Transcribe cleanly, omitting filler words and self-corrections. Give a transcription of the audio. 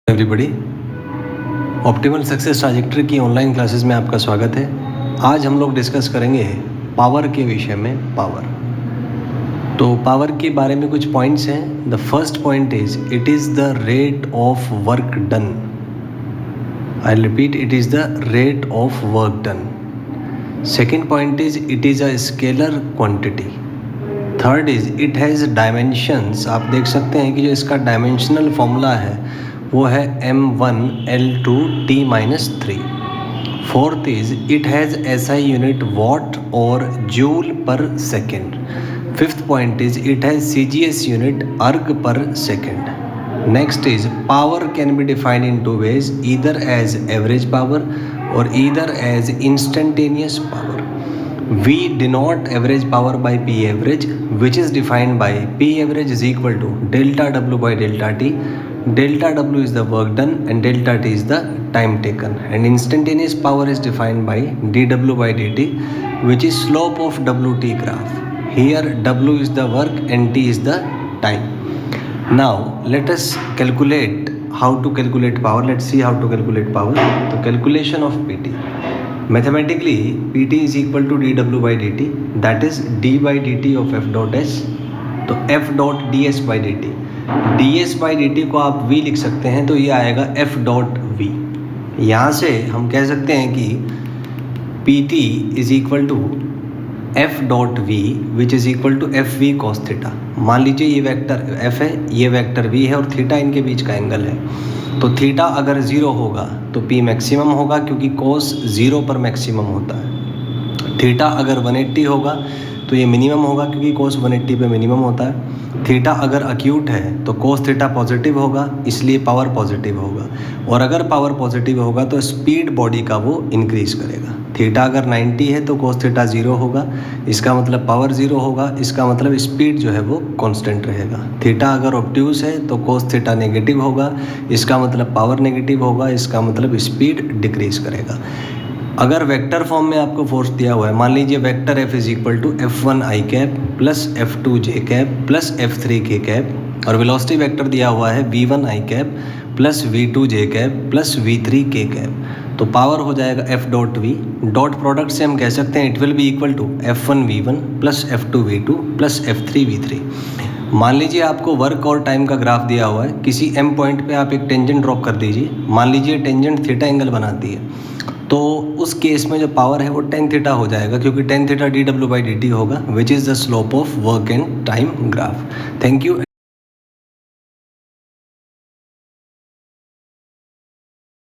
Everybody, optimal success trajectory की online classes में आपका स्वागत है। आज हम लोग डिस्कस करेंगे पावर के विषय में। तो पावर के बारे में कुछ पॉइंट्स हैं। The first point is it is the rate of work done. I repeat, it is the rate of work done. Second point is it is a scalar quantity. Third is it has dimensions. आप देख सकते हैं कि जो इसका dimensional formula है वो है m1L2T-3। Fourth is it has SI unit watt और joule per second. Fifth point is it has CGS unit erg per second. Next is power can be defined in two ways, either as average power or either as instantaneous power. We denote average power by P average, which is defined by P average is equal to delta W by delta T. Delta W is the work done and delta T is the time taken. And instantaneous power is defined by dW by dt, which is slope of WT graph. Here W is the work and T is the time. Now let us calculate how to calculate power. Let's see how to calculate power. So calculation of PT. Mathematically, PT is equal to dW by dt, that is d by dt of f dot s. तो f dot ds by dt, ds by dt को आप v लिख सकते हैं, तो ये आएगा f dot v। यहाँ से हम कह सकते हैं कि PT is equal to f dot v which is equal to fv cos theta. मान लीजिए ये वेक्टर f है, ये वेक्टर v है और थीटा इनके बीच का एंगल है। तो थीटा अगर 0 होगा तो P मैक्सिमम होगा, क्योंकि कोस 0 पर मैक्सिमम होता है। थीटा अगर 180 होगा तो ये मिनिमम होगा, क्योंकि कोस 180 पे मिनिमम होता है। थीटा अगर अक्यूट है तो कोस थीटा पॉजिटिव होगा, इसलिए पावर पॉजिटिव होगा। और अगर पावर पॉजिटिव होगा तो स्पीड बॉडी का वो इंक्रीज करेगा। थीटा अगर 90 है तो कोस थीटा 0 होगा, इसका मतलब पावर 0 होगा, इसका मतलब स्पीड जो है वो कांस्टेंट रहेगा। थीटा अगर ऑब्ट्यूज है तो कोस थीटा नेगेटिव होगा, इसका मतलब पावर नेगेटिव होगा, इसका मतलब स्पीड डिक्रीज करेगा। अगर वेक्टर फॉर्म में आपको फोर्स दिया हुआ है, मान लीजिए vector F is equal to F1i cap plus F2j cap plus F3k cap, और वेलोसिटी वेक्टर दिया हुआ है V1i cap plus V2j cap plus V3k cap, तो पावर हो जाएगा F dot V। Dot product से हम कह सकते हैं it will be equal to F1V1 plus F2V2 plus F3V3। मान लीजिए आपको वर्क और टाइम का ग्राफ दिया हुआ है, किसी M पॉइंट पे आप एक टेंजेंट ड्रॉप कर दीजिए। मान लीजिए टेंजेंट थीटा एंगल बनाती है, तो उस केस में जो पावर है वो tan थीटा हो जाएगा, क्योंकि tan theta dW by dt होगा, which is the slope of work and time graph. Thank you.